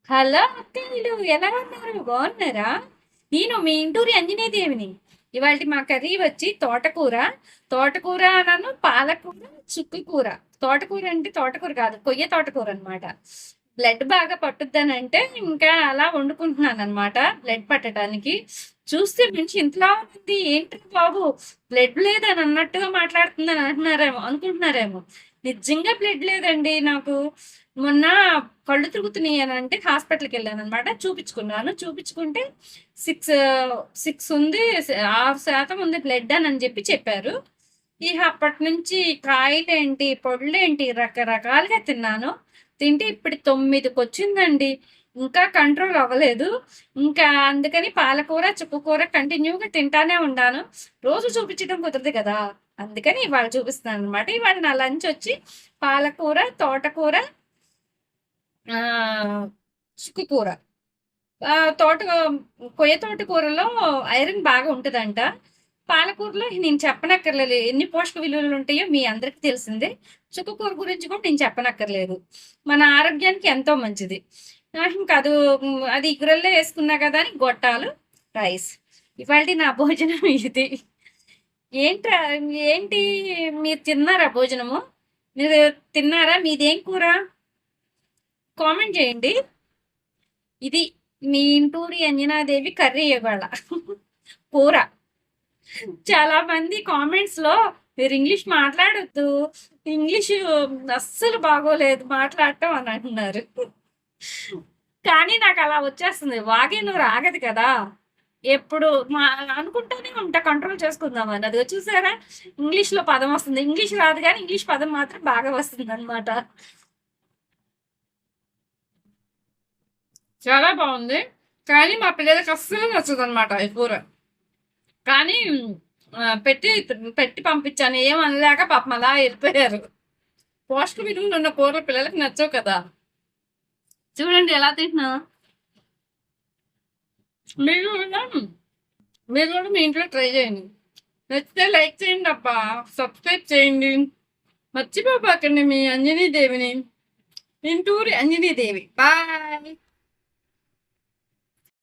Hello అక్కయ్యలు, ఎలా ఉన్నారు? బాగున్నారా? నేను మీ ఇంటూరి అంజనీదేవిని. ఇవాళ మా కర్రీ వచ్చి తోటకూర. తోటకూర నన్ను పాలకూర, చుక్కకూర. తోటకూర అంటే తోటకూర కాదు, కొయ్య తోటకూర అనమాట. బ్లడ్ బాగా పట్టుద్దనంటే ఇంకా అలా వండుకుంటున్నాను అనమాట, బ్లడ్ పట్టడానికి. చూస్తే మంచి ఇంతలా ఉంది, ఏంటి బాబు బ్లడ్ లేదని అన్నట్టుగా మాట్లాడుతుందని అనుకుంటున్నారేమో. నిజంగా బ్లడ్ లేదండి నాకు. మొన్న కళ్ళు తిరుగుతున్నాయి అని అంటే హాస్పిటల్కి వెళ్ళాను అనమాట. చూపించుకుంటే సిక్స్ సిక్స్ ఉంది, 6% ఉంది బ్లడ్ అని చెప్పి చెప్పారు. ఇక అప్పటి నుంచి కాయలేంటి పొడులేంటి రకరకాలుగా తిన్నాను. తింటే ఇప్పుడు 9కి వచ్చిందండి. ఇంకా కంట్రోల్ అవ్వలేదు. ఇంకా అందుకని పాలకూర చుక్కకూర కంటిన్యూగా తింటానే ఉన్నాను. రోజు చూపించడం కుదరదు కదా, అందుకని ఇవాళ చూపిస్తున్నాను అనమాట. ఇవాళ నా లంచ్ వచ్చి పాలకూర, తోటకూర, చుక్కకూర. తోట కొయ్య తోటకూరలో ఐరన్ బాగా ఉంటుందంట. పాలకూరలో నేను చెప్పనక్కర్లేదు ఎన్ని పోషక విలువలు ఉంటాయో మీ అందరికీ తెలిసిందే. చుక్కకూర గురించి కూడా నేను చెప్పనక్కర్లేదు, మన ఆరోగ్యానికి ఎంతో మంచిది. ఇంకా అది ఇగురల్లో వేసుకున్నా కదా అని గొట్టాలు రైస్. ఇవాళ నా భోజనం ఇది. ఏంటి ఏంటి మీరు తిన్నారా? భోజనము మీరు తిన్నారా? మీదేం కూర? కామెంట్ చేయండి. ఇది మీ ఇంటూరి అంజనాదేవి కర్రీ ఇవాళ కూర. చాలా మంది కామెంట్స్ లో మీరు ఇంగ్లీష్ మాట్లాడొద్దు, ఇంగ్లీష్ అస్సలు బాగోలేదు మాట్లాడటం అని అంటున్నారు. కానీ నాకు అలా వచ్చేస్తుంది, వాగే నువ్వు రాగదు కదా. ఎప్పుడు అనుకుంటానే ఉంటా కంట్రోల్ చేసుకుందామని. అది చూసారా, ఇంగ్లీష్ లో పదం వస్తుంది, ఇంగ్లీష్ రాదు కానీ ఇంగ్లీష్ పదం మాత్రం బాగా వస్తుంది అనమాట. చాలా బాగుంది, కానీ మా పిల్లలకి అస్సలు నచ్చదు అనమాట ఈ కూర. కానీ పెట్టి పెట్టి పంపించాను, ఏం అనలేక పాపం అలా వెళ్ళిపోయారు. పోషక విలువలు ఉన్న కూరలు పిల్లలకి నచ్చవు కదా. చూడండి ఎలా తింటున్నా. మీరు కూడా మీరు కూడా మీ ఇంట్లో ట్రై చేయండి. నచ్చితే లైక్ చేయండి అబ్బా, సబ్స్క్రైబ్ చేయండి. మర్చిపోపాకండి మీ అంజనీదేవిని, ఇంటూరి అంజనీదేవి. బాయ్.